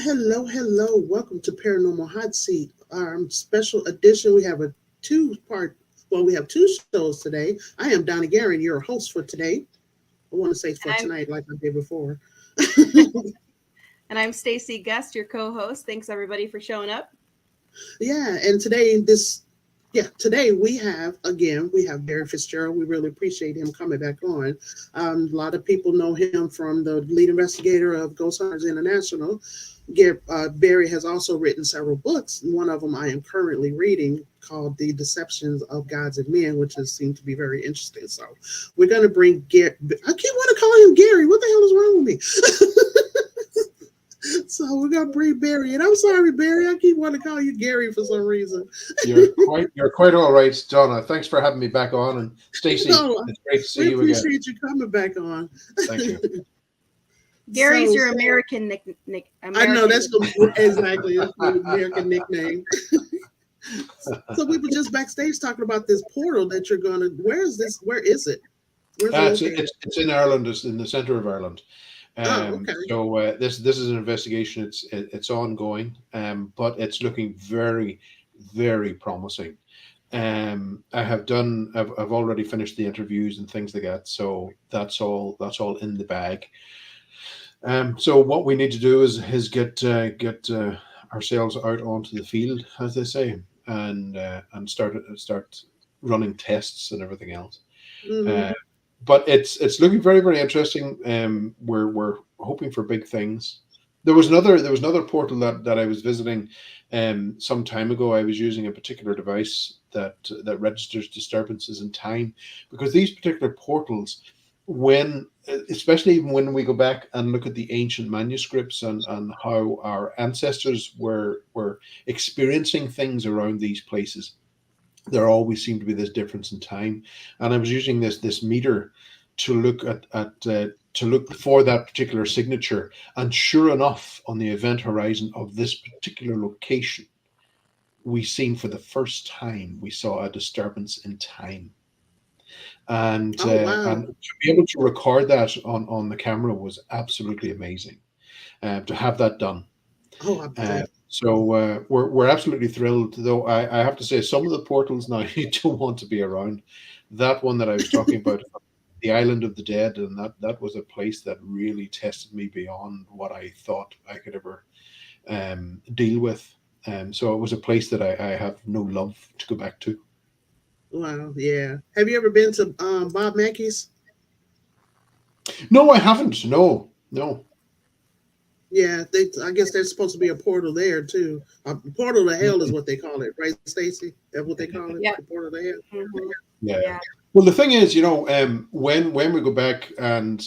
Hello, hello. Welcome to Paranormal Hot Seat, our special edition. We have a two-part, well, we have two shows today. I am Donna Guerin, your host for today. I want to say for I'm tonight, like I did before. and I'm Stacy Guest, your co-host. Thanks everybody for showing up. Yeah, and today we have Barry Fitzgerald. We really appreciate him coming back on. A lot of people know him from the lead investigator of Ghost Hunters International. Barry has also written several books. One of them I am currently reading called The Deceptions of Gods and Men, which has seemed to be very interesting. So we're going to bring Gary. I keep wanting to call him Gary. What the hell is wrong with me? So we're going to bring Barry. And I'm sorry, Barry. I keep wanting to call you Gary for some reason. You're quite all right, Donna. Thanks for having me back on, and Stacey, No, it's great to see we you again. appreciate you coming back on. Thank you. Gary's So, your American nick. I know American. that's exactly that's the American nickname. So we were just backstage talking about this portal that you're gonna. Where is this? Where is it? Where's it It's, located? it's it's in Ireland. It's in the centre of Ireland. Oh, okay. This is an investigation. It's ongoing, but it's looking very, very promising. I've already finished the interviews and things like that. So that's all in the bag. So what we need to do is get ourselves out onto the field, as they say, and start running tests and everything else. Hmm. Uh, but it's looking very, very interesting. We're hoping for big things. There was another portal that I was visiting some time ago. I was using a particular device that registers disturbances in time, because these particular portals, when especially even when we go back and look at the ancient manuscripts and how our ancestors were experiencing things around these places, there always seemed to be this difference in time. And I was using this meter to look to look for that particular signature, and sure enough, on the event horizon of this particular location, we seen for the first time, we saw a disturbance in time. Oh wow. And to be able to record that on the camera was absolutely amazing. To have that done. Oh, I bet. We're absolutely thrilled. Though I have to say, some of the portals now you don't want to be around. That one that I was talking about, the Island of the Dead, and that was a place that really tested me beyond what I thought I could ever deal with. So it was a place that I have no love to go back to. Wow. Yeah. Have you ever been to Bob Mackey's? No, I haven't. No, no. Yeah. I guess there's supposed to be a portal there too. A portal to hell is what they call it, right, Stacy? That's what they call it. Yep. The portal to hell. Mhm. Yeah. Yeah. Well, the thing is, when we go back, and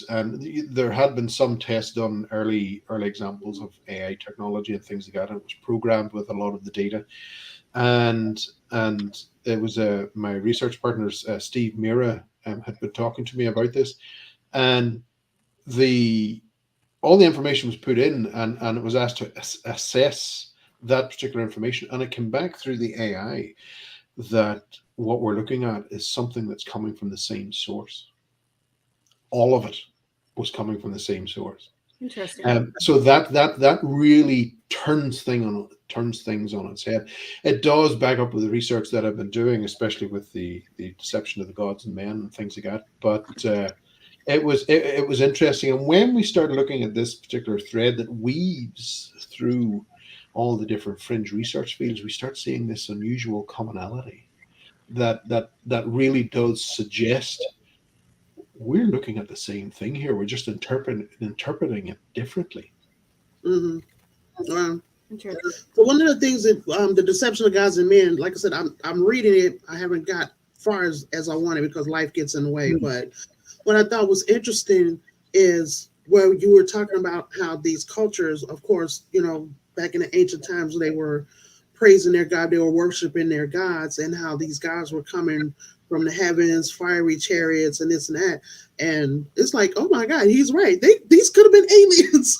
there had been some tests done, early examples of AI technology and things like that. And it was programmed with a lot of the data, and it was my research partners, Steve Mira, had been talking to me about this, and the all the information was put in, and it was asked to assess that particular information, and it came back through the AI that what we're looking at is something that's coming from the same source. All of it was coming from the same source. Interesting. So that really turns things on its head. It does back up with the research that I've been doing, especially with the deception of the gods and men and things like that. But it was interesting. And when we started looking at this particular thread that weaves through all the different fringe research fields, we start seeing this unusual commonality that really does suggest we're looking at the same thing here. We're just interpreting it differently. Mm-hmm. Wow. Interesting. So one of the things that the deception of gods and men, like I said, I'm reading it. I haven't got far as I wanted because life gets in the way. Mm. But what I thought was interesting is where you were talking about how these cultures, of course, back in the ancient times, they were praising their God, they were worshiping their gods, and how these gods were coming from the heavens, fiery chariots, and this and that. And it's like, oh my God, he's right. These could have been aliens.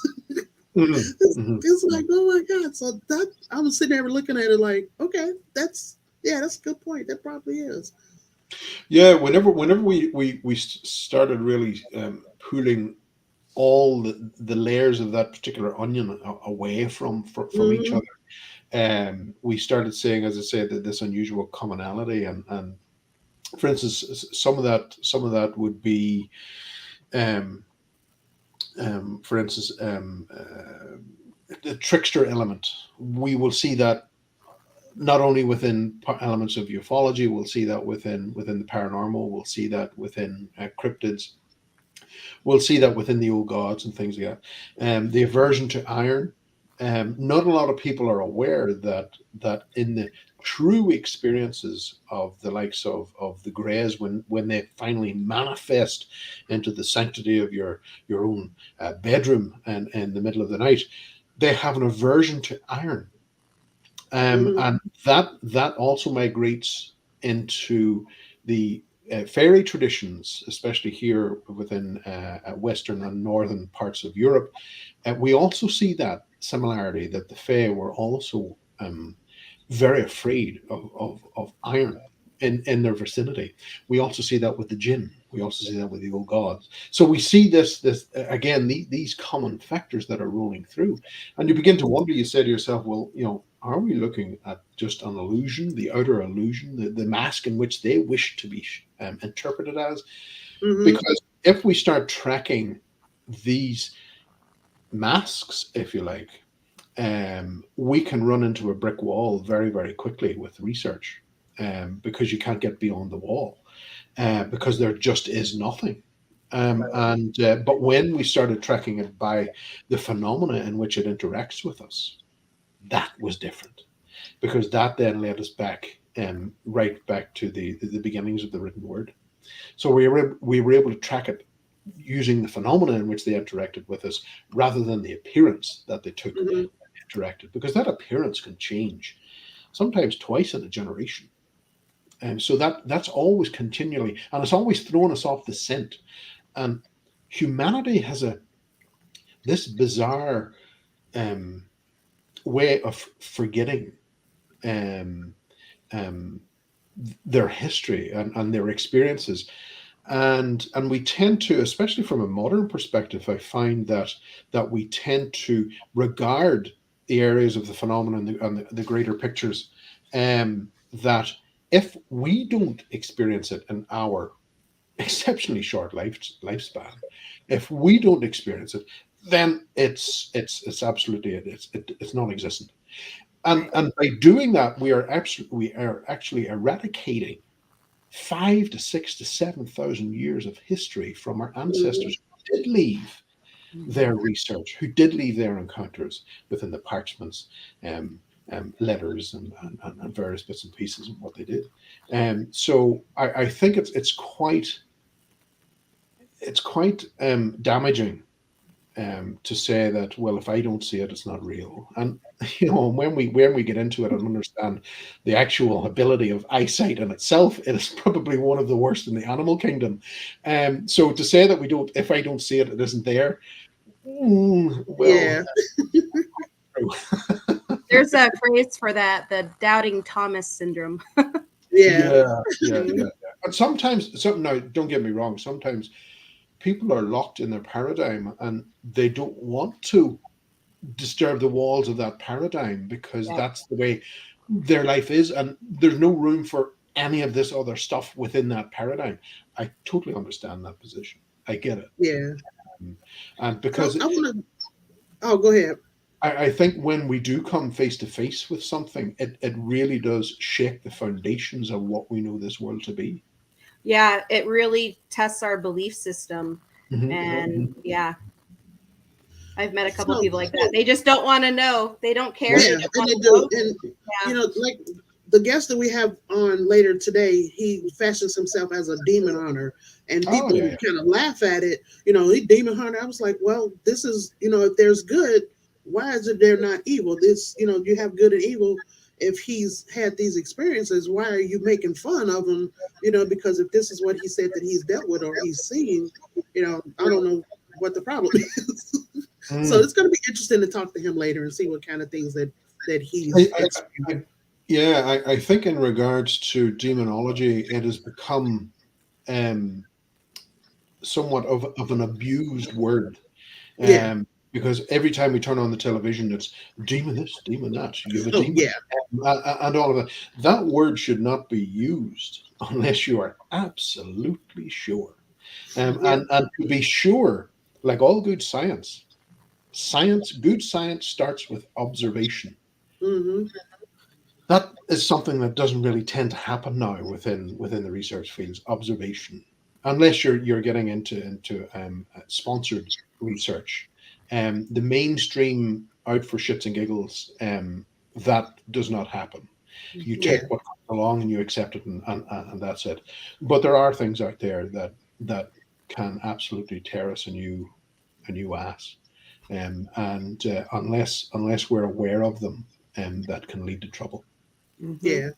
Mhm, it's, mhm, it's like, mhm. oh my God. So that I was sitting there looking at it like, okay, that's a good point. That probably is. Yeah, whenever we started really pulling all the layers of that particular onion away from each Hmm. other. We started seeing, as I said, that this unusual commonality, and for instance, some of that would be, um, for instance, the trickster element. We will see that not only within elements of ufology, we'll see that within the paranormal, we'll see that within cryptids, we'll see that within the old gods and things like that. The aversion to iron. Not a lot of people are aware that in the true experiences of the likes of the Greys, when they finally manifest into the sanctity of your own bedroom and in the middle of the night, they have an aversion to iron, Hmm. and that also migrates into the fairy traditions, especially here within Western and Northern parts of Europe. We also see that similarity, that the Fae were also very afraid of iron in their vicinity. We also see that with the jinn. We also see that with the old gods. So we see this again, these common factors that are rolling through, and you begin to wonder. You say to yourself, well, are we looking at just an illusion, the outer illusion, the mask in which they wish to be interpreted as? Hmm. Because if we start tracking these masks, if you like, we can run into a brick wall very, very quickly with research, because you can't get beyond the wall, because there just is nothing. And But when we started tracking it by the phenomena in which it interacts with us, that was different, because that then led us back, right back to the beginnings of the written word. So we were able to track it using the phenomena in which they interacted with us, rather than the appearance that they took Hmm. interacted, because that appearance can change sometimes twice in a generation. And so that's always continually, and it's always thrown us off the scent. And humanity has a this bizarre um, way of forgetting um, um, their history and their experiences. And we tend to, especially from a modern perspective, I find that we tend to regard the areas of the phenomenon and the greater pictures, that if we don't experience it in our exceptionally short lifespan, if we don't experience it, then it's absolutely it's non-existent. and Right. and by doing that, we are actually eradicating 5 to 6 to 7,000 years of history from our Hmm. ancestors who did leave their research, who did leave their encounters within the parchments, um, letters, and various bits and pieces of what they did. So I think it's quite damaging, to say that, well, if I don't see it, it's not real. And when we get into it and understand the actual ability of eyesight in itself, it is probably one of the worst in the animal kingdom. So to say that we don't, if I don't see it, it isn't there. Well, Yeah. There's a phrase for that, the doubting Thomas syndrome. Yeah. yeah, yeah, Mhm. yeah. And sometimes, now, don't get me wrong. Sometimes people are locked in their paradigm and they don't want to disturb the walls of that paradigm, because Yeah. that's the way their life is, and there's no room for any of this other stuff within that paradigm. I totally understand that position. I get it. Yeah. And So because I want to. Oh, go ahead. I think when we do come face to face with something, it really does shake the foundations of what we know this world to be. Yeah, it really tests our belief system. Mhm. And yeah, I've met a couple So, people like that. They just don't want to know. They don't care. Yep. They yeah, don't and want they to do. know. And Yeah. like the guest that we have on later today, he fashions himself as a demon hunter, and Oh people yeah, yeah. kind of laugh at it. He demon hunter. I was like, well, this is if there's good, why is it they're not evil? This you have good and evil. If he's had these experiences, why are you making fun of him? Because if this is what he said that he's dealt with or he's seen, I don't know what the problem is. So Mm. it's going to be interesting to talk to him later and see what kind of things that I, he's I, experienced. I, yeah, I think in regards to demonology, it has become um, somewhat of an abused word. Yeah. Because every time we turn on the television, it's demon this, demon that. You have a Oh, demon, yeah. and all of that. That word should not be used unless you are absolutely sure. Yeah. And to be sure, like all good science, good science starts with observation. Mm-hmm. That is something that doesn't really tend to happen now within the research fields. Observation, unless you're getting into sponsored research, the mainstream out for shits and giggles, that does not happen. You Yeah. take what comes along and you accept it, and that's it. But there are things out there that can absolutely tear us a new ass, and unless we're aware of them, that can lead to trouble. Hmm. Yeah.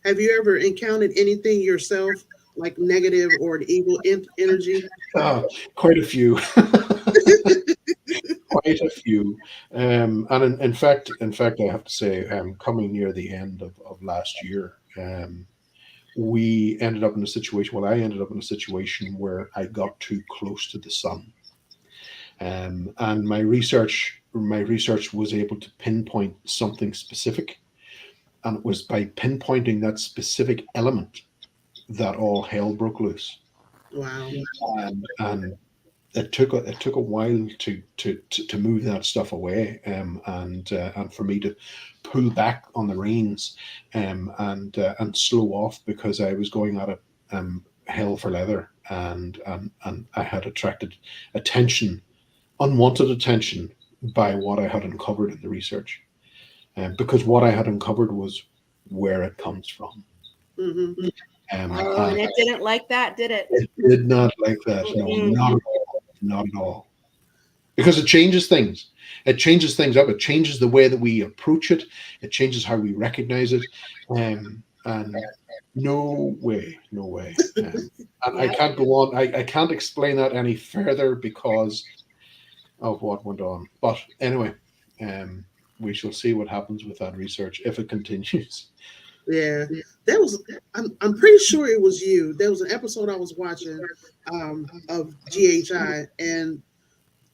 Have you ever encountered anything yourself, like negative or an evil energy? Oh, quite a few. Quite a few. And in fact, I have to say, coming near the end of last year, we ended up in a situation. Well, I ended up in a situation where I got too close to the sun, and my research was able to pinpoint something specific, and it was by pinpointing that specific element that all hell broke loose. Wow. And it took a while to move that stuff away, and for me to pull back on the reins, and slow off, because I was going at it, hell for leather, and I had attracted attention, unwanted attention, by what I had uncovered in the research, because what I had uncovered was where it comes from. Mm-hmm. Oh, and And it didn't like that, did it? it did not like that. No, Mm-mm. not at all. Not at all. Because it changes things. It changes things up. It changes the way that we approach it. It changes how we recognize it. And no way, no way. And I Yep. can't go on. I can't explain that any further because of what went on. But anyway, um, we shall see what happens with that research if it continues. Yeah. That was. I'm pretty sure it was you. There was an episode I was watching of GHI, and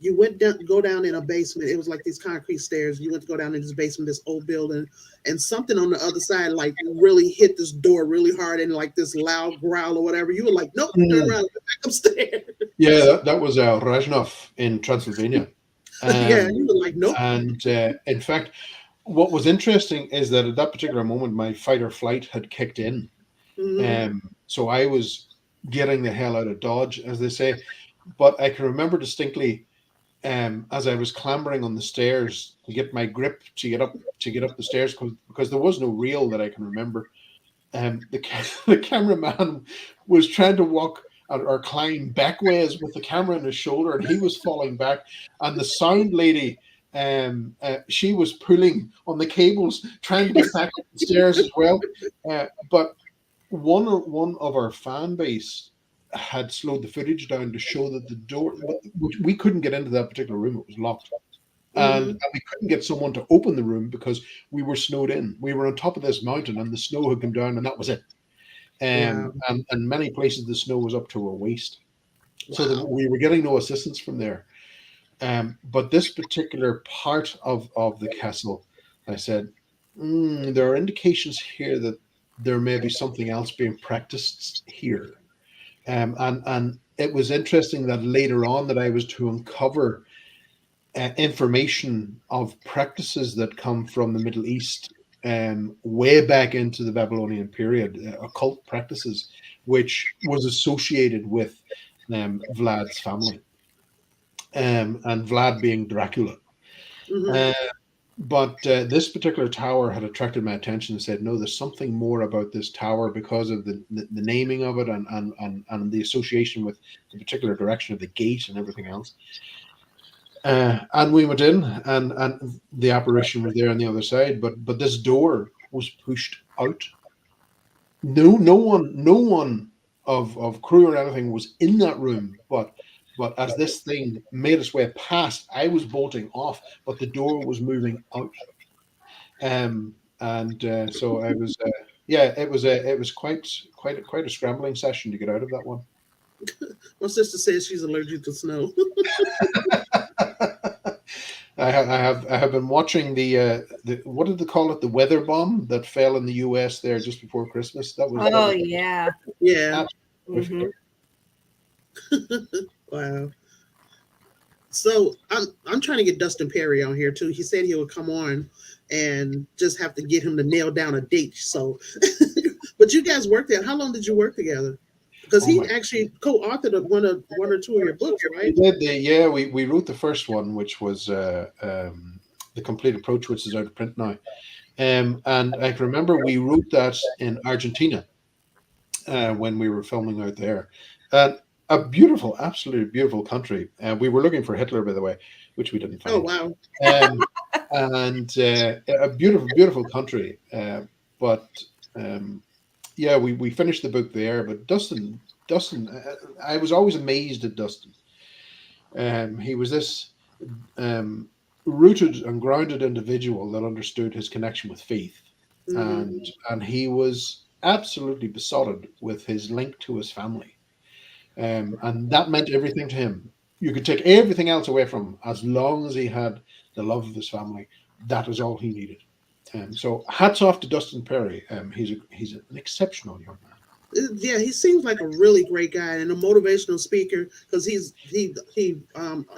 you went down, go down in a basement. It was like these concrete stairs. You went to go down in this basement, this old building, and something on the other side like really hit this door really hard, and like this loud growl or whatever. You were like, nope, turn Mm. around, go back upstairs. Yeah, that was Rajnov in Transylvania. Yeah, Um, you were like, nope. and in fact, what was interesting is that at that particular moment, my fight or flight had kicked in. Hmm. So I was getting the hell out of Dodge, as they say. But I can remember distinctly, as I was clambering on the stairs to get my grip to get up the stairs, because there was no reel that I can remember. The cameraman was trying to walk or climb backways with the camera on his shoulder, and he was falling back. And the sound lady, she was pulling on the cables, trying to get back up the stairs as well. But one of our fan base had slowed the footage down to show that the door, we couldn't get into that particular room; it was locked, and Hmm. we couldn't get someone to open the room because we were snowed in. We were on top of this mountain, and the snow had come down, and that was it. Wow. And many places the snow was up to our waist, so that Wow. we were getting no assistance from there. But this particular part of the castle, I said, there are indications here that there may be something else being practiced here. And it was interesting that later on that I was to uncover information of practices that come from the Middle East, way back into the Babylonian period, occult practices, which was associated with Vlad's family, and Vlad being Dracula. Hmm. Uh, but this particular tower had attracted my attention and said, no, there's something more about this tower because of the naming of it, and the association with the particular direction of the gate and everything else. And we went in, and the apparition was there on the other side, but this door was pushed out. No one of crew or anything was in that room, but as this thing made its way past, I was bolting off, but the door was moving out. And so I was, yeah, it was quite a scrambling session to get out of that one. My sister says she's allergic to snow. I have been watching the what did they call it, the weather bomb that fell in the U.S. there just before Christmas. That Oh was yeah. Yeah. absolutely Hmm. Wow. So I'm trying to get Dustin Perry on here too. He said he would come on and just have to get him to nail down a date. So, but you guys worked there. How long did you work together? Because oh he my. actually co-authored one or two of your books, We right? did yeah, we wrote the first one, which was the complete approach, which is out of print now. And I can remember we wrote that in Argentina when we were filming out there. And a beautiful, absolutely beautiful country. We were looking for Hitler, by the way, which we didn't Oh find. wow. Um, and a beautiful, beautiful country. But um, yeah, we finished the book there. But Dustin, I was always amazed at Dustin. He was this um, rooted and grounded individual that understood his connection with faith, Hmm. and he was absolutely besotted with his link to his family, and that meant everything to him. You could take everything else away from him as long as he had the love of his family. That is all he needed. So hats off to Dustin Perry. He's an exceptional young man. Yeah, he seems like a really great guy and a motivational speaker because he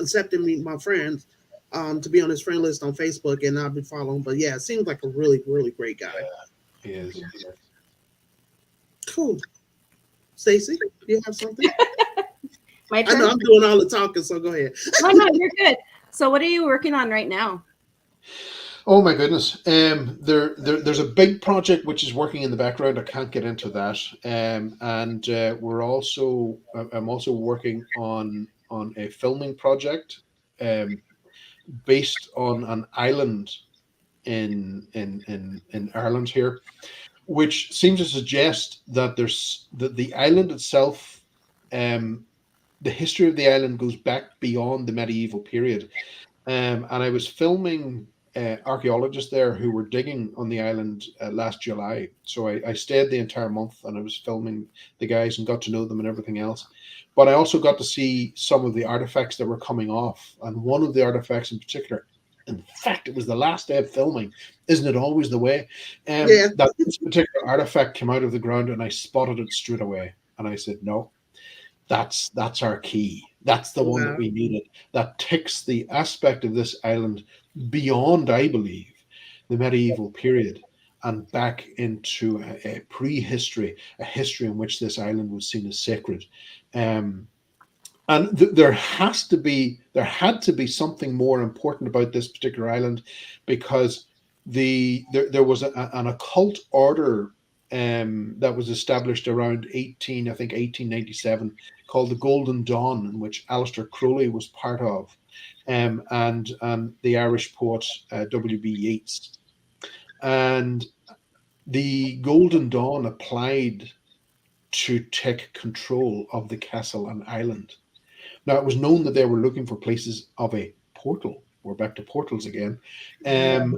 accepted me, my friends, to be on his friend list on Facebook, and I've been following. But yeah, it seems like a really great guy. He is. He is. Cool. Stacy, you have something? My I know turn. I'm doing all the talking, so go ahead. No, no, you're good. So, what are you working on right now? Oh my goodness. There's a big project which is working in the background. I can't get into that. And I'm also working on a filming project um, based on an island in Ireland here, which seems to suggest that the island itself, um, the history of the island goes back beyond the medieval period. And I was filming archaeologists there who were digging on the island last July. So I stayed the entire month and I was filming the guys and got to know them and everything else. But I also got to see some of the artifacts that were coming off. And one of the artifacts in particular, in fact, it was the last day of filming. Isn't it always the way? Yeah. That this particular artifact came out of the ground and I spotted it straight away. And I said, no, that's our key. That's the one that Wow. we needed. That ticks the aspect of this island beyond, I believe, the medieval period and back into a prehistory, a history in which this island was seen as sacred. Um, and there had to be something more important about this particular island, because there was an occult order that was established around 1897, called the Golden Dawn, in which Aleister Crowley was part of, and the Irish poet W.B. Yeats. And the Golden Dawn applied to take control of the castle and island. Now, it was known that they were looking for places of a portal. We're back to portals again. And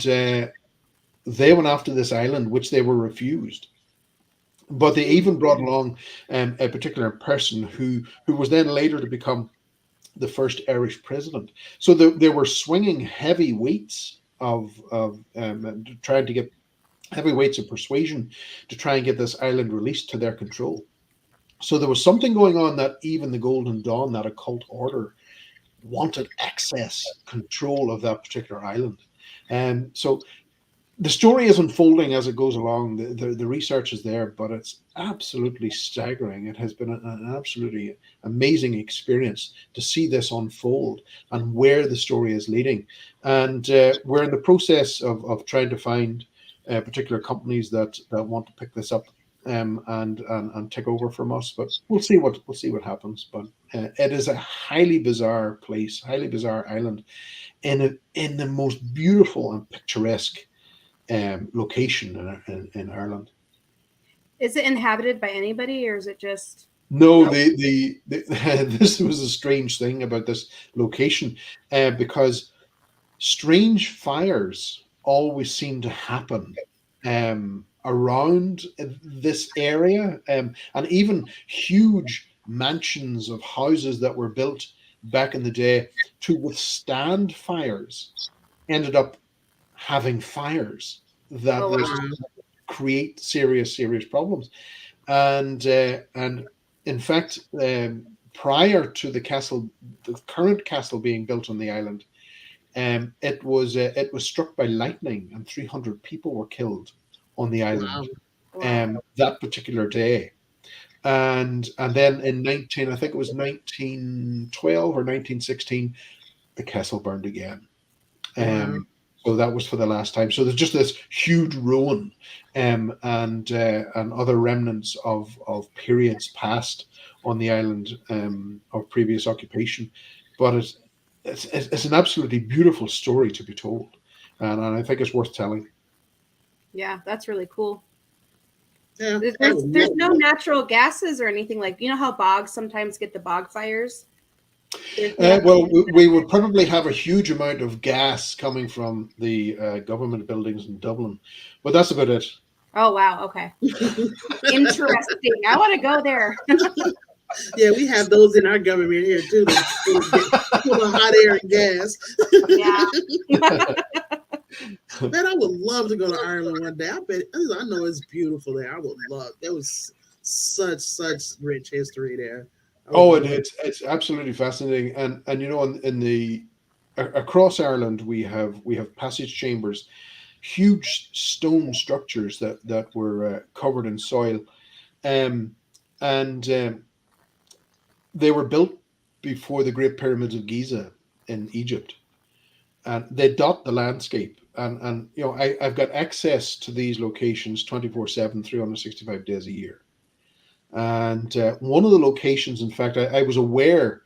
they went after this island, which they were refused. But they even brought along a particular person who was then later to become the first Irish president. So they were swinging heavy weights of trying to get heavy weights of persuasion to try and get this island released to their control. So there was something going on that even the Golden Dawn, that occult order, wanted access control of that particular island. And so the story is unfolding as it goes along. The research is there, but it's absolutely staggering. It has been an absolutely amazing experience to see this unfold and where the story is leading. And we're in the process of trying to find particular companies that want to pick this up and take over from us. But we'll see what happens. But it is a highly bizarre place, highly bizarre island in the most beautiful and picturesque location in Ireland. Is it inhabited by anybody, or is it just No, nope? the this was a strange thing about this location, because strange fires always seem to happen around this area, and even huge mansions of houses that were built back in the day to withstand fires ended up having fires that Oh, was wow. Wow. create serious problems. And in fact, prior to the current castle being built on the island, it was struck by lightning, and 300 people were killed on the island Wow. Wow. that particular day. And then in 19, I think it was 1912 or 1916, the castle burned again. Wow. Um, so that was for the last time. So there's just this huge ruin, and other remnants of periods past on the island, of previous occupation. But it's an absolutely beautiful story to be told, and I think it's worth telling. Yeah, that's really cool. Yeah, There's, I there's would there's love no that. natural gases or anything like, you know how bogs sometimes get the bog fires? There's nothing. Well, we would probably have a huge amount of gas coming from the government buildings in Dublin, but that's about it. Oh, wow. Okay. Interesting. I want to go there. Yeah, we have those in our government here too. Full of hot air and gas. Yeah. Man, I would love to go to Ireland one day. I know it's beautiful there. I would love. There was such rich history there. I would Oh, love. it's absolutely fascinating, and you know, in the across Ireland we have passage chambers, huge stone structures that were covered in soil, um, and they were built before the Great Pyramids of Giza in Egypt, and they dot the landscape. And you know, I've got access to these locations 24/7, 365 days a year. And one of the locations, in fact, I was aware,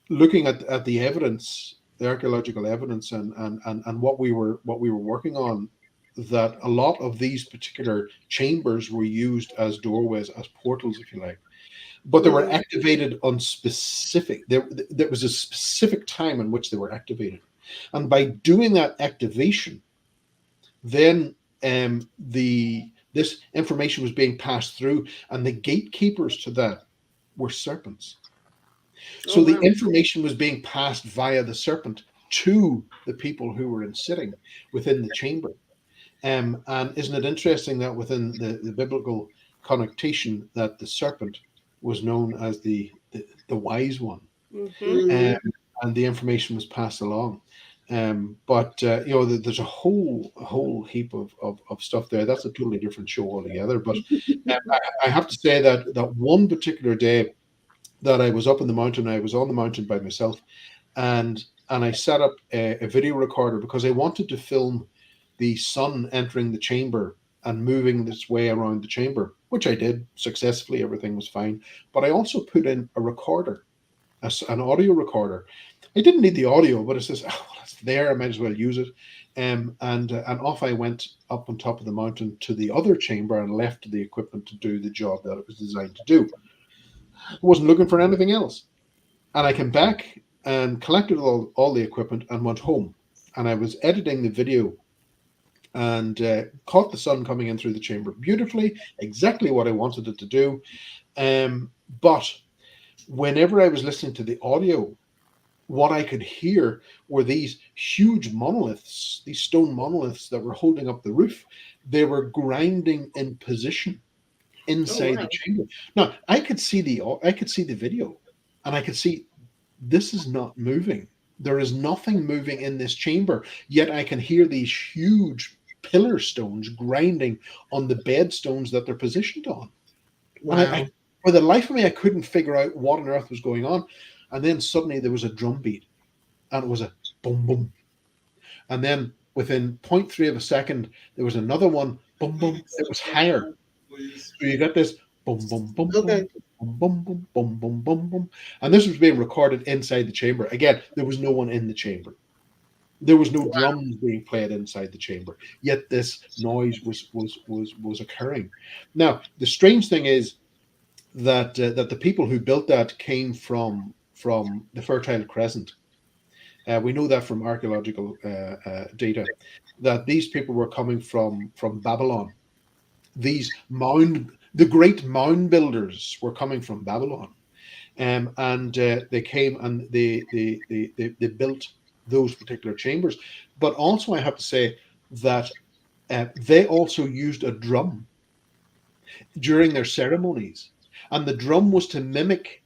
looking at the evidence, the archaeological evidence, and what we were working on, that a lot of these particular chambers were used as doorways, as portals, if you like, but they were Mhm. activated on specific. There was a specific time in which they were activated, and by doing that activation, then the this information was being passed through, and the gatekeepers to that were serpents. Oh So the wow. information was being passed via the serpent to the people who were in sitting within the chamber. And isn't it interesting that within the biblical connotation, that the serpent was known as the wise one, Hmm. um, Hmm. and the information was passed along. But you know, there's a whole heap of stuff there. That's a totally different show altogether. But I have to say that one particular day that I was up in the mountain, I was on the mountain by myself, and I set up a video recorder because I wanted to film the sun entering the chamber and moving this way around the chamber, which I did successfully. Everything was fine. But I also put in a recorder, an audio recorder. I didn't need the audio, but it says, oh, well, it's there. I might as well use it. And off I went up on top of the mountain to the other chamber and left the equipment to do the job that it was designed to do. I wasn't looking for anything else. And I came back and collected all the equipment and went home. And I was editing the video and caught the sun coming in through the chamber beautifully, exactly what I wanted it to do. But whenever I was listening to the audio, what I could hear were these huge monoliths, these stone monoliths that were holding up the roof. They were grinding in position Oh inside wow. the chamber. Now I could see the video, and I could see this is not moving. There is nothing moving in this chamber, yet I can hear these huge pillar stones grinding on the bed stones that they're positioned on. And Wow. for the life of me, I couldn't figure out what on earth was going on. And then suddenly there was a drum beat, and it was a boom, boom. And then within zero point 0.3 of a second, there was another one, boom, boom. It was higher. So you got this boom, boom, boom, boom, Okay. boom, boom, boom, boom, boom, boom, boom. And this was being recorded inside the chamber. Again, there was no one in the chamber. There was no drums being played inside the chamber. Yet this noise was occurring. Now, the strange thing is that the people who built that came from the Fertile Crescent. We know that from archaeological data, that these people were coming from Babylon. The great mound builders were coming from Babylon. and they came and they built those particular chambers. But also, I have to say that they also used a drum during their ceremonies, and the drum was to mimic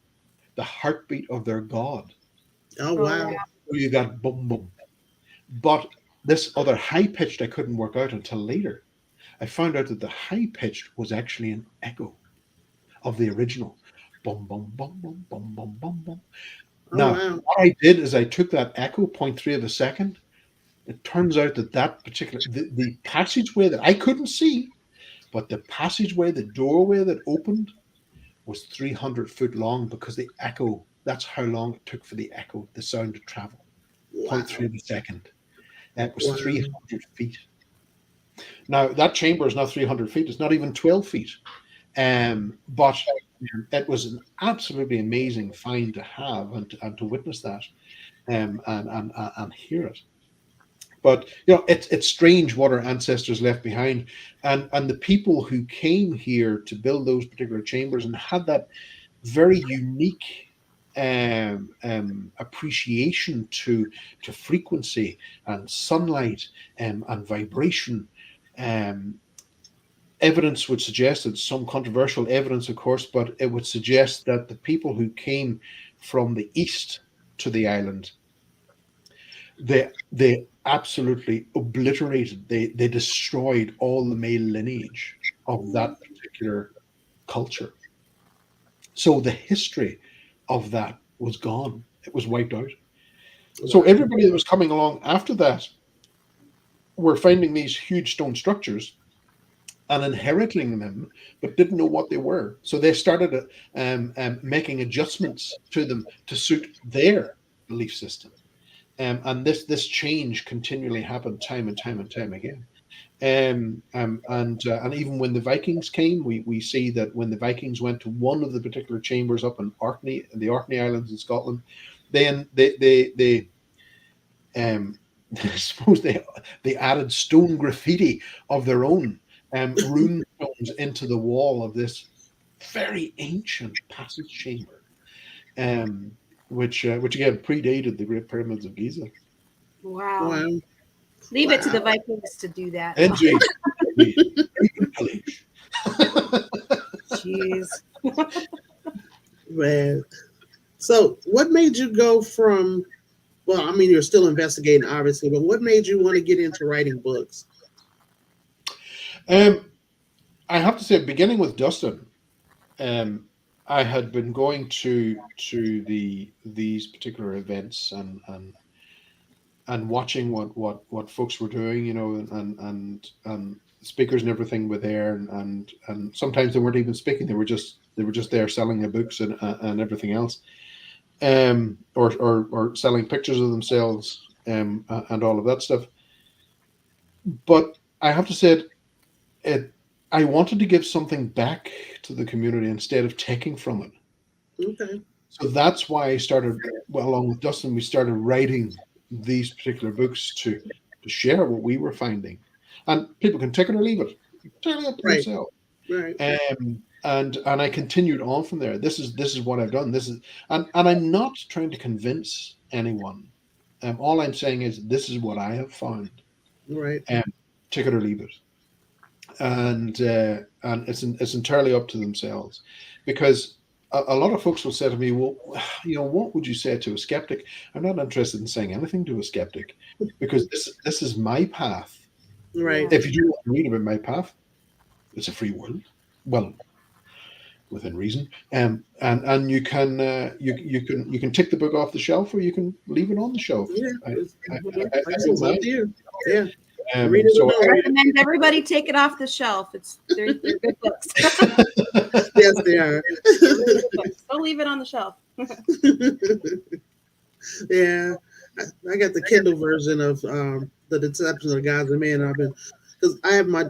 the heartbeat of their god. Oh Oh, wow. wow. So you got boom boom. But this other high pitched, I couldn't work out until later. I found out that the high pitched was actually an echo of the original. Boom boom boom boom boom boom boom boom. Oh Now, wow. what I did is I took that echo 0.3 of a second. It turns out that that particular the passageway that I couldn't see, but the passageway, the doorway that opened was 300 foot long because the echo. That's how long it took for the echo, the sound to travel. Zero point 0.3 Wow. of a second. It was Wow. 300 feet. Now that chamber is not 300 feet. It's not even 12 feet. But it was an absolutely amazing find to have and to witness that and hear it. But it's strange what our ancestors left behind, and the people who came here to build those particular chambers and had that very unique appreciation to frequency and sunlight and vibration. Um, Evidence would suggest that some controversial evidence, of course, but it would suggest that the people who came from the east to the island, they absolutely obliterated, they destroyed all the male lineage of that particular culture. So the history of that was gone. It was wiped out. So Wow. everybody that was coming along after that were finding these huge stone structures and inheriting them, but didn't know what they were. So they started making adjustments to them to suit their belief system. And this change continually happened time and time and time again. And even when the Vikings came, we see that when the Vikings went to one of the particular chambers up in Orkney, in the Orkney Islands in Scotland, then they I suppose they added stone graffiti of their own, rune stones into the wall of this very ancient passage chamber, um, which again predated the Great Pyramids of Giza. Wow. Wow. Leave it to the Wow. Vikings to do that. Indeed, indeed. Pillage. Jeez. Man. So what made you go from, well, I mean, you're still investigating, obviously, but what made you want to get into writing books? Um, I have to say, beginning with Dustin, um, I had been going to these particular events and watching what folks were doing, and speakers and everything were there, and sometimes they weren't even speaking; they were just there selling their books and everything else, or selling pictures of themselves, and all of that stuff. But I have to say, it I wanted to give something back to the community instead of taking from it. Okay. So that's why I started, well, along with Dustin, we started writing these particular books to share what we were finding. And people can take it or leave it. Entirely up to Right. themselves. Right. And I continued on from there. This is what I've done. And I'm not trying to convince anyone. All I'm saying is this is what I have found. Right. Um, Take it or leave it. And it's entirely up to themselves, because a lot of folks will say to me, well, what would you say to a skeptic? I'm not interested in saying anything to a skeptic, because this is my path. Right. If you do want to read about my path, it's a free world, well, within reason. And you can take the book off the shelf, or you can leave it on the shelf. Yeah. I, I, Like I, I I said, don't it's up mind. to you. Yeah. Read it So or I don't read recommend everybody take it off the shelf. They're good books. it. Yes, they are. They're really good books. Don't leave it on the shelf. Yeah, I got the Kindle version of the Deception of Gods and Men. I've been, because I have my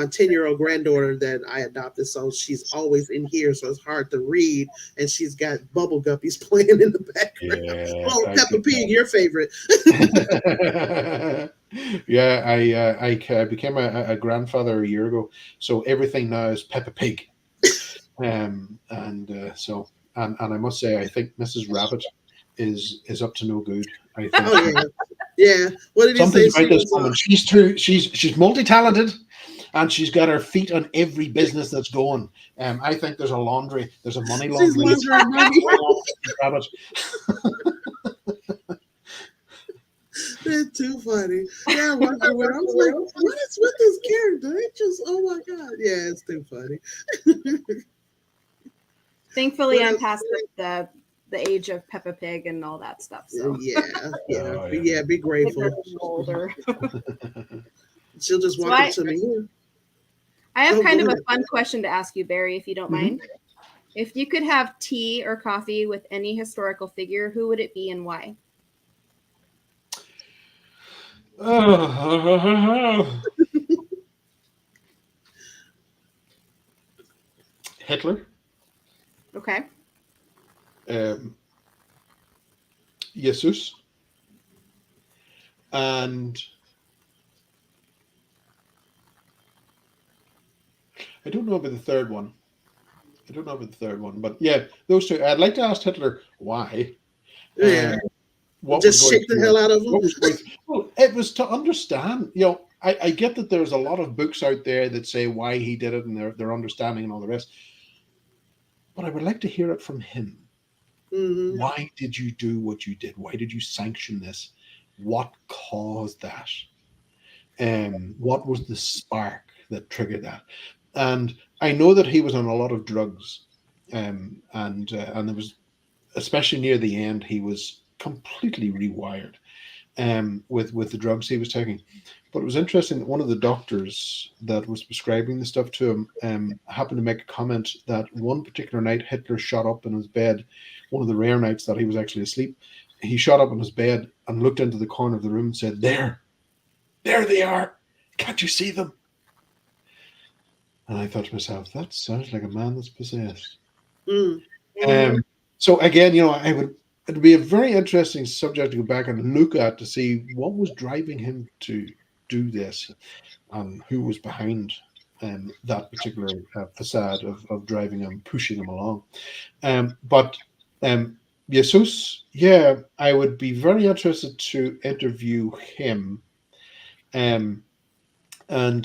10-year-old granddaughter that I adopted, so she's always in here, so it's hard to read, and she's got Bubble Guppies playing in the background. yeah, Oh, I Peppa get Pig, your favorite. that. Yeah, I became a grandfather a year ago, so everything now is Peppa Pig. And so and I must say, I think Mrs. Rabbit is up to no good. I think Oh yeah, yeah. What did he say? something's She about this was. woman. She's multi-talented, and she's got her feet on every business that's going. I think there's a money She's laundry. laundering money. Rabbit. They're too funny. Yeah, I was like, what is with this character? It just, oh my god, yeah, it's too funny. Thankfully, What I'm else? past the age of Peppa Pig and all that stuff. So Oh, Yeah. Be kids grateful. are older. She'll just So walk up to me. I have Oh, kind go of a ahead. fun question to ask you, Barry, if you don't Mhm. mind. If you could have tea or coffee with any historical figure, who would it be and why? Hitler, Okay. um, Jesus, and I don't know about the third one. But yeah, those two. I'd like to ask Hitler why. Yeah, What was just going shake the through hell it? out of them. What was going through? Well, it was to understand. I get that there's a lot of books out there that say why he did it and their understanding and all the rest. But I would like to hear it from him. Hmm. Why did you do what you did? Why did you sanction this? What caused that? What was the spark that triggered that? And I know that he was on a lot of drugs, and there was, especially near the end, he was completely rewired with the drugs he was taking. But it was interesting that one of the doctors that was prescribing the stuff to him happened to make a comment that one particular night Hitler shot up in his bed, one of the rare nights that he was actually asleep. He shot up in his bed and looked into the corner of the room and said, there they are. Can't you see them? And I thought to myself, that sounds like a man that's possessed. Mm. Um, so again, it'd be a very interesting subject to go back and look at to see what was driving him to do this and who was behind that particular facade of driving him, pushing him along. But Jesus, yeah, I would be very interested to interview him um, and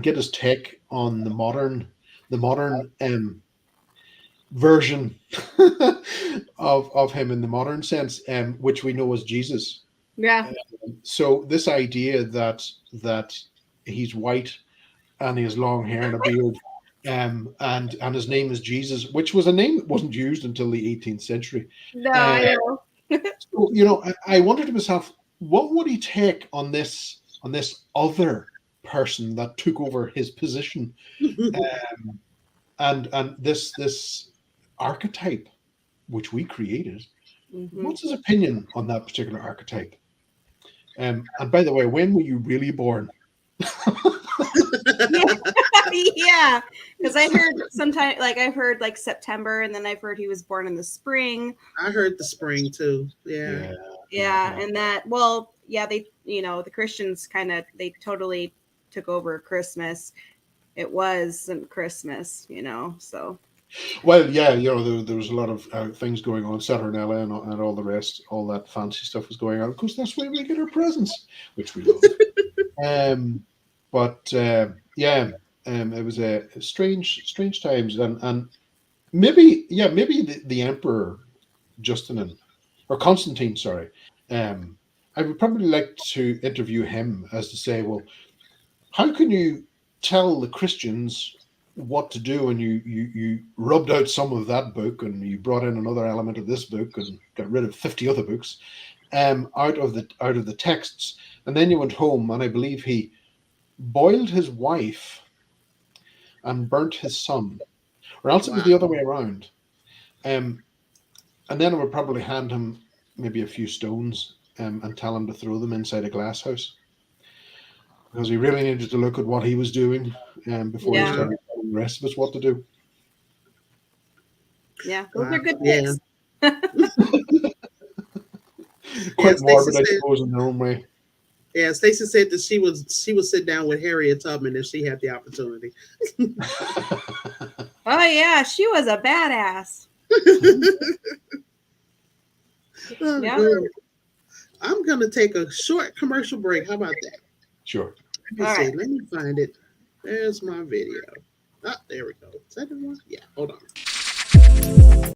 get his take on the modern version of him in the modern sense, which we know as Jesus. Yeah. So this idea that he's white and he has long hair and a beard, and his name is Jesus, which was a name that wasn't used until the 18th century. No, Uh, I know. so, I wondered to myself, what would he take on this other person that took over his position, um, and this archetype which we created. Mhm. What's his opinion on that particular archetype? And by the way, when were you really born? Yeah, because I heard sometime I've heard like September, and then I've heard he was born in the spring. I heard the spring too. Yeah. Yeah, and they the Christians they totally took over Christmas. It wasn't Christmas, so Well, yeah, there was a lot of things going on, Saturnalia and all the rest, all that fancy stuff was going on. Of course, that's why we get our presents, which we love. But it was a strange times, and maybe the Emperor Justinian or Constantine, sorry. I would probably like to interview him as to say, well, how can you tell the Christians what to do and you rubbed out some of that book and you brought in another element of this book and got rid of 50 other books out of the texts, and then you went home and I believe he boiled his wife and burnt his son, or else it was the other Wow. way around. And then I would probably hand him maybe a few stones and tell him to throw them inside a glass house, because he really needed to look at what he was doing before he yeah, started telling the rest of us what to do. yeah, those Wow. are good Yeah. picks. Yeah. Quite morbid, I suppose, in their own way. Yeah. Stacy said that she would sit down with Harriet Tubman if she had the opportunity. Oh yeah, she was a badass. Oh, Yeah. good. I'm gonna take a short commercial break. How about that? Sure. Let me All see. right. Let me find it. There's my video. Ah, there we go. Is that the one? Yeah. Hold on.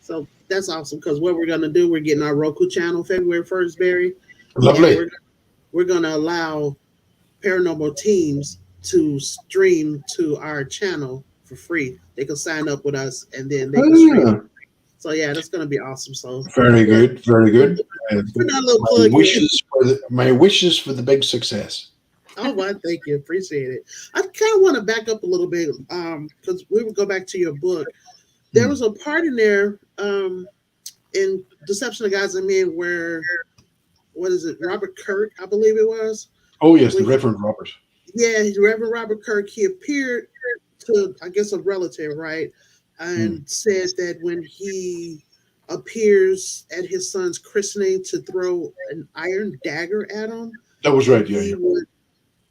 So that's awesome because what we're gonna do, we're getting our Roku channel February 1st, Barry, and Lovely. we're gonna allow paranormal teams to stream to our channel for free. They can sign up with us and then they can stream. Ah, So yeah, that's gonna be awesome. So very yeah, good. Very good. put that little My plug in. wishes for the big success. Oh, well, thank you. Appreciate it. I kind of want to back up a little bit because we would go back to your book. There was a part in there in Deception of Gods and Men where, what is it, Robert Kirk, I believe it was. Oh yes, the When Reverend Robert. Yeah, Reverend Robert Kirk, he appeared to, I guess, a relative, right? Hmm. And said that when he appears at his son's christening to throw an iron dagger at him, That was and right. Yeah. he would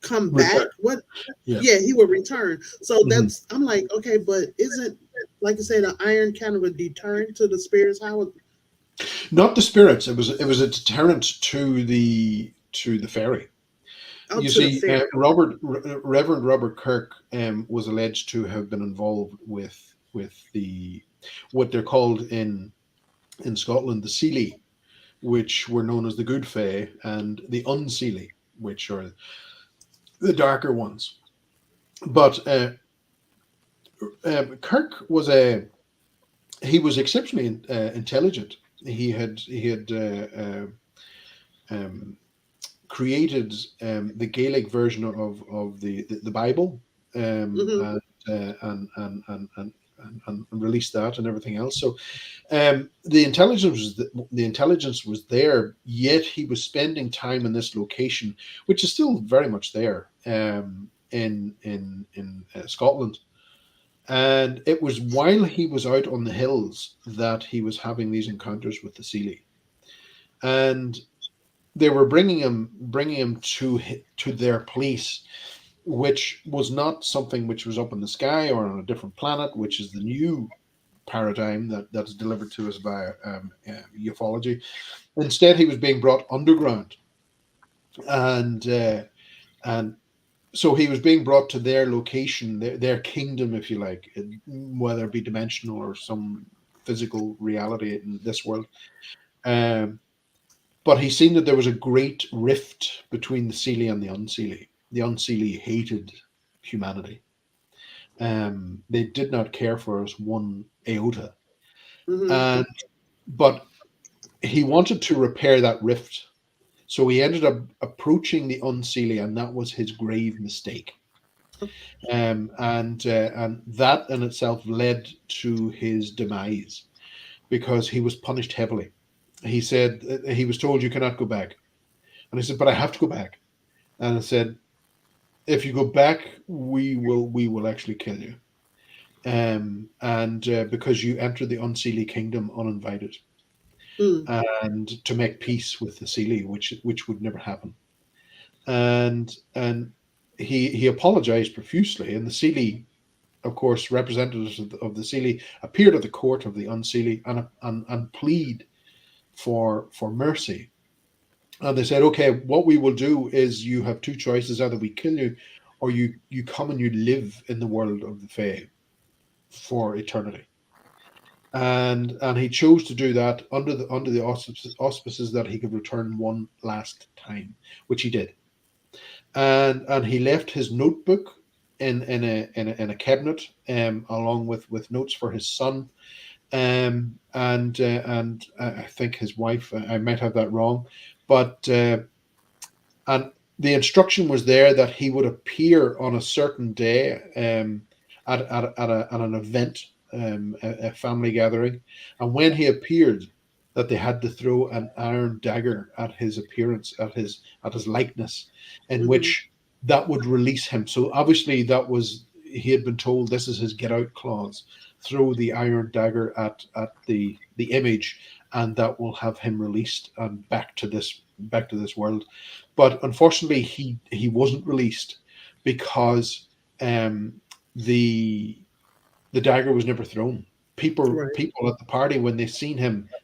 come back. Return. What? Yeah. Yeah, he would return. So Mhm. I'm like, okay, but isn't, like I said, the iron kind of a deterrent to the spirits? How would, Not the spirits. It was a deterrent to the fairy. oh, You to the see, fair? Reverend Robert Kirk was alleged to have been involved with the what they're called in Scotland the Seelie, which were known as the Good Fae, and the Unseelie, which are the darker ones. But Kirk he was exceptionally intelligent. He had um, created the Gaelic version of the Bible, Hmm. and released that and everything else. So the intelligence was there. Yet he was spending time in this location, which is still very much there in Scotland. And it was while he was out on the hills that he was having these encounters with the Seelie, and they were bringing him to their place, which was not something which was up in the sky or on a different planet, which is the new paradigm that's delivered to us by ufology. Instead, he was being brought underground, and and so he was being brought to their location, their kingdom, if you like, whether it be dimensional or some physical reality in this world. Um, but he seen that there was a great rift between the Seelie and the Unseelie. The Unseelie hated humanity. They did not care for us one iota. Hmm. And but he wanted to repair that rift. So he ended up approaching the Unseelie, and that was his grave mistake. And that in itself led to his demise because he was punished heavily. He said he was told you cannot go back, and he said, "But I have to go back." And I said, "If you go back, we will actually kill you." And because you entered the Unseelie kingdom uninvited, Mm. and to make peace with the Seelie, which would never happen. And he apologized profusely, and the Seelie of course, representatives of the Seelie appeared at the court of the Unseelie and plead for mercy. And they said, okay, what we will do is you have two choices: either we kill you, or you come and you live in the world of the Fae for eternity. And he chose to do that under the auspices that he could return one last time, which he did. And he left his notebook in a cabinet, along with notes for his son, and I think his wife. I might have that wrong, but and the instruction was there that he would appear on a certain day, at an event, a family gathering, and when he appeared, that they had to throw an iron dagger at his appearance, at his likeness, in Mhm. which that would release him. So obviously that was, he had been told this is his get out clause: throw the iron dagger at the image, and that will have him released and back to this world. But unfortunately, he wasn't released, because um, the the dagger was never thrown. People Right. people at the party, when they seen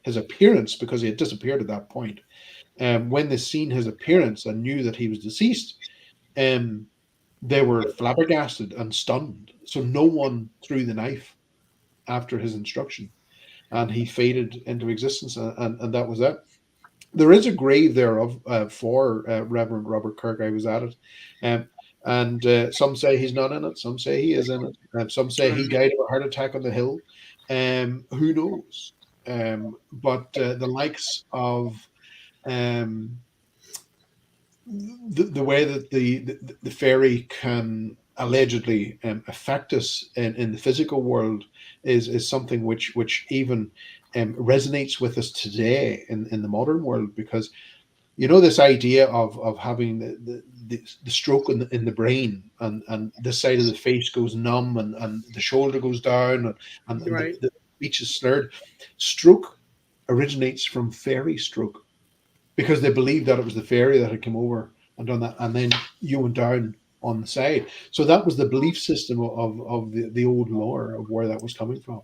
his appearance, because he had disappeared at that point, when they seen his appearance and knew that he was deceased, um, they were flabbergasted and stunned. So no one threw the knife after his instruction, and he faded into existence, and that was it. There is a grave there for Reverend Robert Kirk. I was at it, um, and some say he's not in it. Some say he is in it. Some say he Right. died of a heart attack on the hill. Who knows? But the likes of um, the way that the fairy can allegedly affect us in the physical world is something which even resonates with us today in the modern world, because this idea of having the stroke in the brain, and this side of the face goes numb, and the shoulder goes down, and Right. the speech is slurred. Stroke originates from fairy stroke, because they believed that it was the fairy that had come over and done that, and then you went down on the side. So that was the belief system of the old lore of where that was coming from.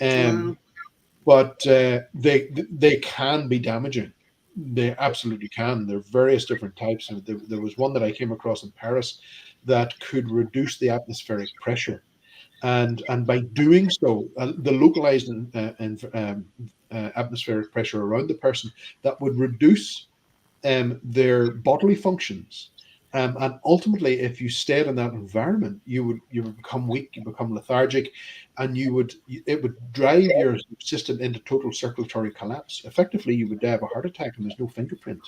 Wow. Um, but they can be damaging. They absolutely can. There are various different types. And there was one that I came across in Paris that could reduce the atmospheric pressure, and by doing so, the localized atmospheric pressure around the person, that would reduce their bodily functions. And ultimately, if you stayed in that environment, you would become weak, you become lethargic, and it would drive your system into total circulatory collapse. Effectively, you would die of a heart attack, and there's no fingerprint.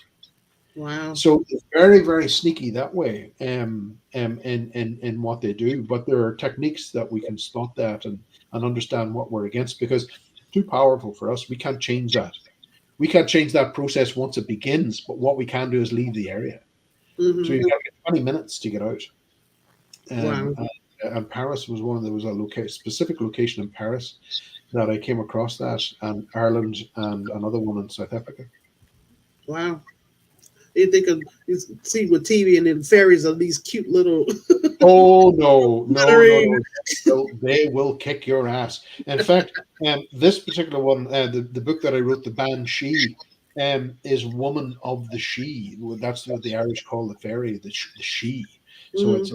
Wow. So it's very, very sneaky that way, in what they do. But there are techniques that we can spot that, and understand what we're against, because it's too powerful for us. We can't change that. We can't change that process once it begins, but what we can do is leave the area. So Hmm. you've got to get 20 minutes to get out. Wow. And Paris was one. There was a specific location in Paris that I came across that, and Ireland, and another one in South Africa. Wow. You see with TV, and then fairies are these cute little Oh no, no, no, glittering. no! They will kick your ass. In fact, this particular one, the book that I wrote, The Banshee, is Woman of the She. That's what the Irish call the fairy, the she. So Hmm. it's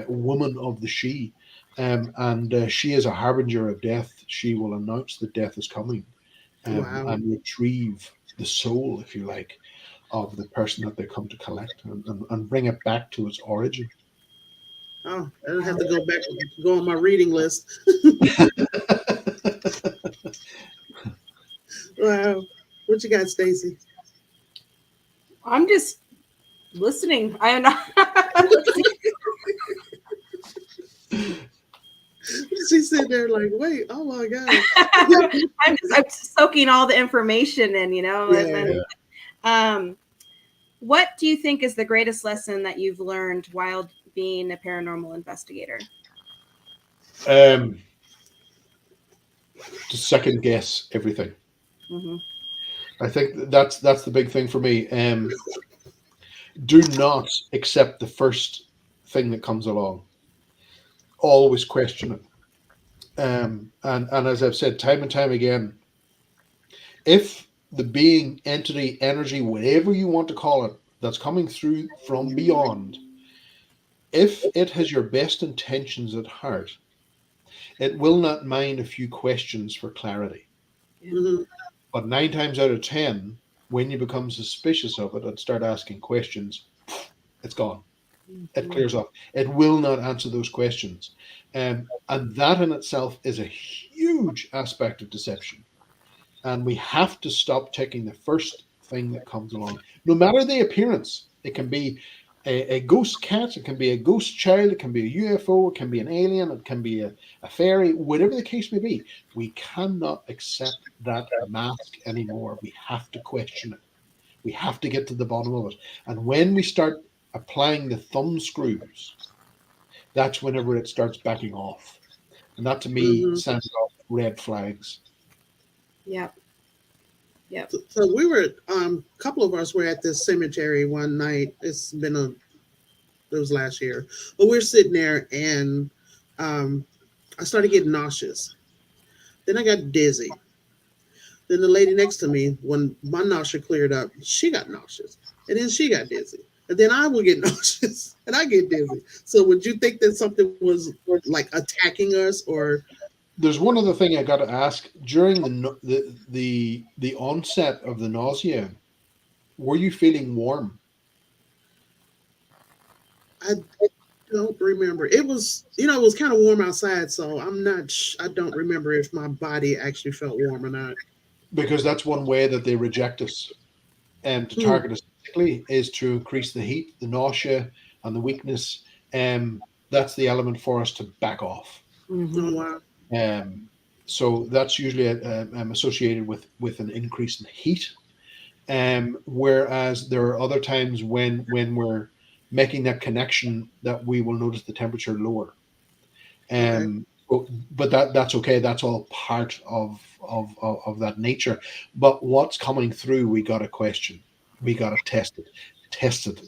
Woman of the She, and she is a harbinger of death. She will announce that death is coming, Wow. and retrieve the soul, if you like, of the person that they come to collect, and bring it back to its origin. Oh, I don't have to go on my reading list. Wow. What you got, Stacy? I'm just listening. I am not. She's sitting there like, wait, oh my God. I'm soaking all the information in, and Yeah. then, um, what do you think is the greatest lesson that you've learned while being a paranormal investigator? um, to second guess everything. Mm-hmm. I think that's the big thing for me. Do not accept the first thing that comes along. Always question it. And as I've said time and time again, if the being, entity, energy, whatever you want to call it, that's coming through from beyond, if it has your best intentions at heart, it will not mind a few questions for clarity. Hmm. But 9 times out of 10, when you become suspicious of it and start asking questions, it's gone. It Mhm. clears off. It will not answer those questions. And that in itself is a huge aspect of deception. And we have to stop taking the first thing that comes along, no matter the appearance. It can be a ghost cat, it can be a ghost child, it can be a UFO, it can be an alien, it can be a fairy, whatever the case may be. We cannot accept that mask anymore. We have to question it. We have to get to the bottom of it. And when we start applying the thumb screws, that's whenever it starts backing off. And that to me Hmm. sounds off red flags. Yep. Yep. So we were, a couple of us were at this cemetery one night. It was last year, but we're sitting there and um, I started getting nauseous. Then I got dizzy. Then the lady next to me, when my nausea cleared up, she got nauseous. And then she got dizzy. And then I would get nauseous and I get dizzy. So would you think that something was like attacking us or There's one other thing I got to ask. During the onset of the nausea, were you feeling warm? I don't remember. It was, it was kind of warm outside, so I don't remember if my body actually felt warm or not. Because that's one way that they reject us, and to Hmm. target us physically is to increase the heat, the nausea, and the weakness. That's the element for us to back off. Oh, Mhm. wow. Um, so that's usually associated with an increase in heat. Whereas there are other times when we're making that connection that we will notice the temperature lower. Okay. But that's okay. That's all part of that nature. But what's coming through, we got to question. We got to test it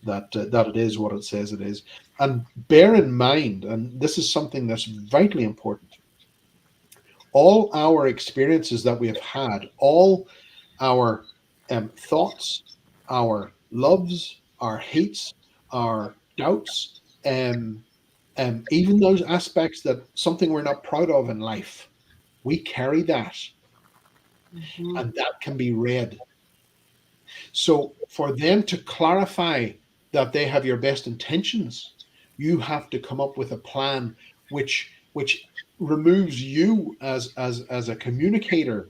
that it is what it says it is. And bear in mind, and this is something that's vitally important. All our experiences that we have had, all our thoughts, our loves, our hates, our doubts, um, even those aspects that something we're not proud of in life, we carry that, Mhm. and that can be read. So for them to clarify that they have your best intentions, you have to come up with a plan which removes you as a communicator.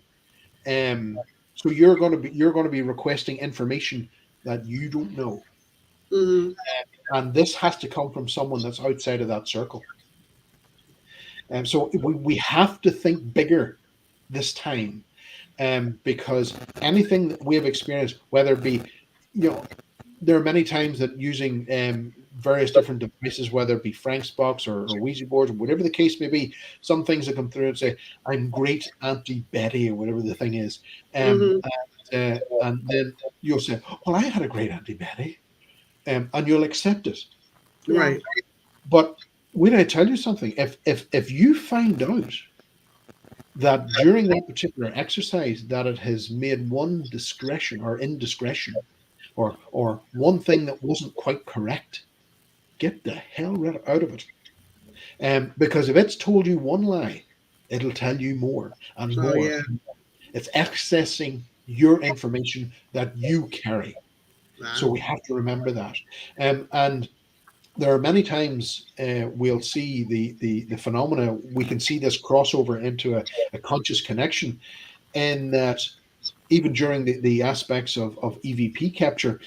So you're going to be requesting information that you don't know, Hmm. and this has to come from someone that's outside of that circle. And so we have to think bigger this time, because anything that we have experienced, whether it be, you know, there are many times that using various different devices, whether it be Frank's box or Ouija boards, or whatever the case may be, some things that come through and say, "I'm great Auntie Betty," or whatever the thing is, Hmm. and then you'll say, "Well, I had a great Auntie Betty," and you'll accept it. Yeah. Right. But when I tell you something, if you find out that during that particular exercise that it has made one discretion or indiscretion, or one thing that wasn't quite correct, get the hell right out of it. Because if it's told you one lie, it'll tell you more and Oh, more. yeah. It's accessing your information that you carry. So Wow. we have to remember that. And there are many times we'll see the phenomena. We can see this crossover into a conscious connection, in that even during the aspects of EVP capture,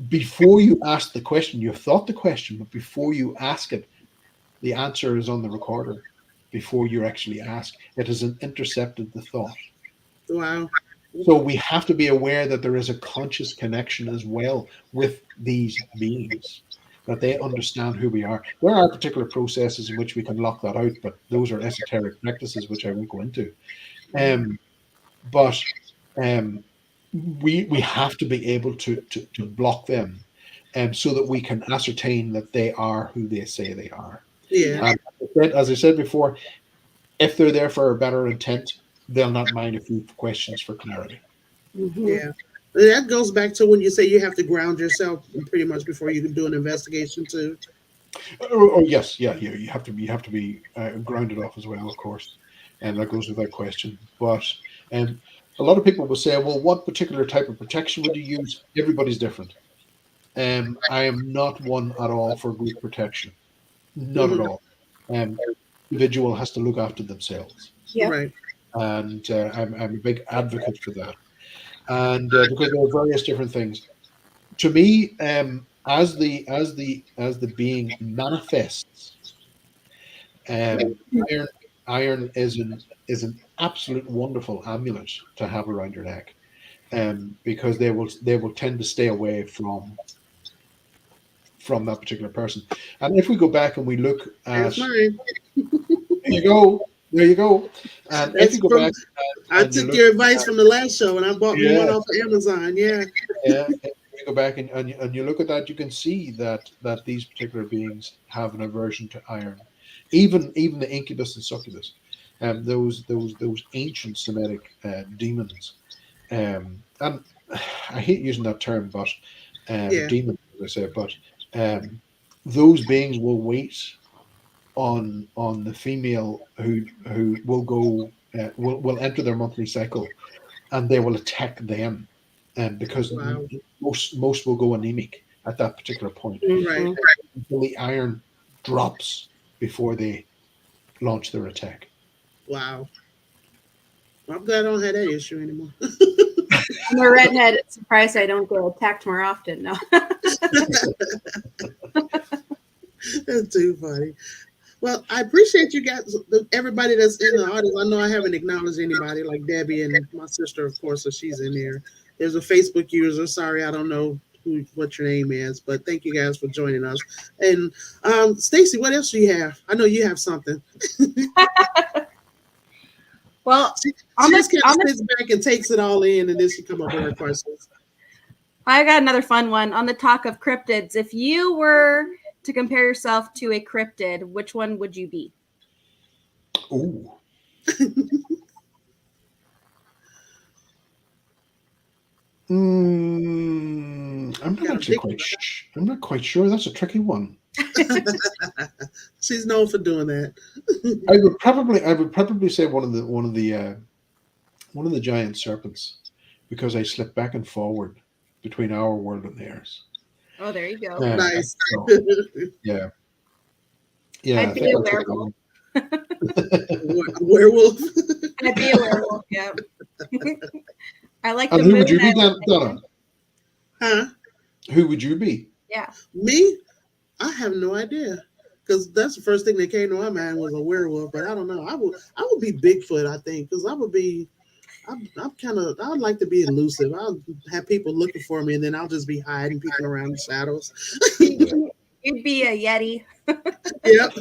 before you ask the question, you've thought the question, but before you ask it, the answer is on the recorder. Before you actually ask, it has intercepted the thought. Wow. So we have to be aware that there is a conscious connection as well with these beings, that they understand who we are. There are particular processes in which we can lock that out, but those are esoteric practices which I won't go into. Um, but um, we have to be able to block them, so that we can ascertain that they are who they say they are. Yeah. Yeah. And as I said before, if they're there for a better intent, they'll not mind a few questions for clarity. Mhm. Yeah. That goes back to when you say you have to ground yourself pretty much before you can do an investigation too. Oh, yes, yeah, you have to be grounded off as well, of course, and that goes without question. But um, a lot of people will say, well, what particular type of protection would you use? Everybody's different. I am not one at all for group protection, not at Hmm. all. Um, Individual has to look after themselves, Yep. Right. and I'm a big advocate for that. And because there are various different things. To me, as the being manifests, um, iron iron is an absolute wonderful amulet to have around your neck, because they will tend to stay away from that particular person. And if we go back and we look at, There's mine. there you go, and if you That's go from. back I and you took look your advice at, from the last show, and I bought me one yeah, off of Amazon. Yeah. yeah, if you go back and you look at that, you can see that these particular beings have an aversion to iron, even the incubus and succubus, those ancient Semitic demons. And I hate using that term, but Yeah. demons, as I say, but um, those beings will wait on the female who will go will enter their monthly cycle, and they will attack them, because Wow. most will go anemic at that particular point Right. Mhm. until the iron drops before they launch their attack. Wow. Well, I'm glad I don't have that issue anymore. I'm a redhead. It's surprised I don't get attacked more often. No. That's too funny. Well, I appreciate you guys, everybody that's in the audience. I know I haven't acknowledged anybody like Debbie and my sister, of course, so she's in there. There's a Facebook user. Sorry, I don't know what your name is, but thank you guys for joining us. And Stacy, what else do you have? I know you have something. Well, She, I'm she a, just kind of I'm a, sits back and takes it all in, and then she come up with her questions. I got another fun one on the talk of cryptids. If you were to compare yourself to a cryptid, which one would you be? Ooh. I'm not Gotta actually pick quite. I'm not quite sure. That's a tricky one. She's known for doing that. I would probably say one of the giant serpents, because I slip back and forward between our world and theirs. Oh, there you go. Nice. So yeah, yeah, I I'd be think a I'll take that werewolf. one. Werewolf. I'd be a werewolf. Yeah. I like the And who moon. would you be, I like Donna? Huh? Who would you be? yeah. Me? I have no idea. Because that's the first thing that came to my mind was a werewolf, but I don't know. I would be Bigfoot, I think, because I'm kind of, I would like to be elusive. I'll have people looking for me, and then I'll just be hiding, peeking around the shadows. You'd be a yeti. Yep,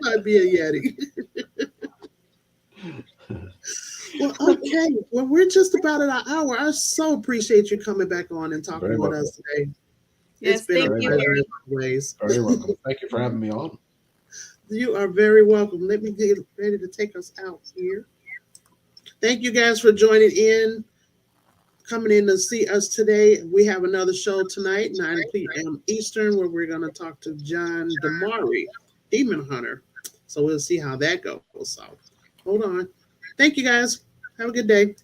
I'd be a Yeti. Well, okay. Well, we're just about at an hour. I so appreciate you coming back on and talking Very with welcome. us today. Yes, It's been a thank Very you, pleasure welcome. Harry. as always. Very welcome. Thank you for having me on. You are very welcome. Let me get ready to take us out here. Thank you guys for joining in, coming in to see us today. We have another show tonight, 9 p.m. Eastern, where we're going to talk to John Damari, Demon Hunter. So we'll see how that goes. So hold on. Thank you guys. Have a good day.